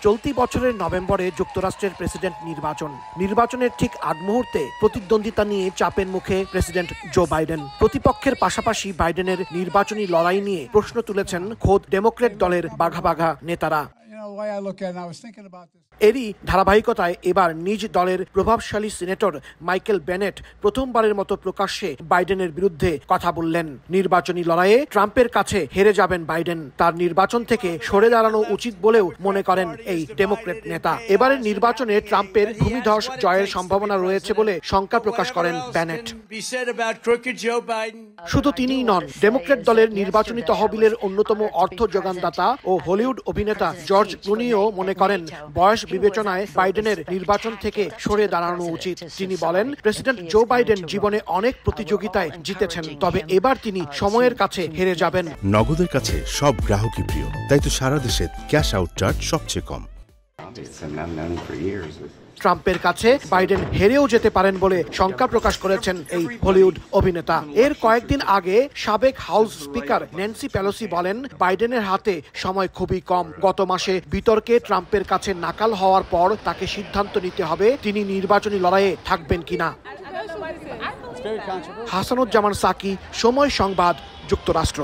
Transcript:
চলতি বছরের নভেম্বরে যুক্তরাষ্ট্রের প্রেসিডেন্ট নির্বাচনের ঠিক আগ মুহূর্তে প্রতিদ্বন্দ্বিতা নিয়ে চাপের মুখে প্রেসিডেন্ট জো বাইডেন। প্রতিপক্ষের পাশাপাশি বাইডেনের নির্বাচনী লড়াই নিয়ে প্রশ্ন তুলেছেন খোদ ডেমোক্র্যাট দলের বাঘা বাঘা নেতারা। এরই ধারাবাহিকতায় এবার নিজ দলের প্রভাবশালী সিনেটর মাইকেল বেনেট প্রথমবারের মতো প্রকাশ্যে বাইডেনের বিরুদ্ধে কথা বললেন। নির্বাচনী লড়াইয়ে ট্রাম্পের কাছে হেরে যাবেন বাইডেন, তার নির্বাচন থেকে সরে দাঁড়ানো উচিত বলেও মনে করেন এই ডেমোক্র্যাট নেতা। এবারের নির্বাচনে ট্রাম্পের ভূমিধস জয়ের সম্ভাবনা রয়েছে বলে শঙ্কা প্রকাশ করেন বেনেট। শুধু তিনিই নন, ডেমোক্র্যাট দলের নির্বাচনী তহবিলের অন্যতম অর্থ যোগানদাতা ও হলিউড অভিনেতা জর্জ ক্লুনিও মনে করেন বয়স বিবেচনায় বাইডেনের নির্বাচন থেকে সরে দাঁড়ানো উচিত। তিনি বলেন, প্রেসিডেন্ট জো বাইডেন জীবনে অনেক প্রতিযোগিতায় জিতেছেন, তবে এবার তিনি সময়ের কাছে হেরে যাবেন। নগদের কাছে সব গ্রাহকই প্রিয়, তাই তো সারা দেশে ক্যাশ আউট চার্জ সবচেয়ে কম। ট্রাম্পের কাছে বাইডেন হেরেও যেতে পারেন বলে শঙ্কা প্রকাশ করেছেন এই হলিউড অভিনেতা। এর কয়েকদিন আগে সাবেক হাউস স্পিকার ন্যান্সি পেলোসি বলেন, বাইডেনের হাতে সময় খুবই কম। গত মাসে বিতর্কে ট্রাম্পের কাছে নাকাল হওয়ার পর তাকে সিদ্ধান্ত নিতে হবে তিনি নির্বাচনী লড়াইয়ে থাকবেন কিনা। হাসানুজ্জামান সাকি, সময় সংবাদ, যুক্তরাষ্ট্র।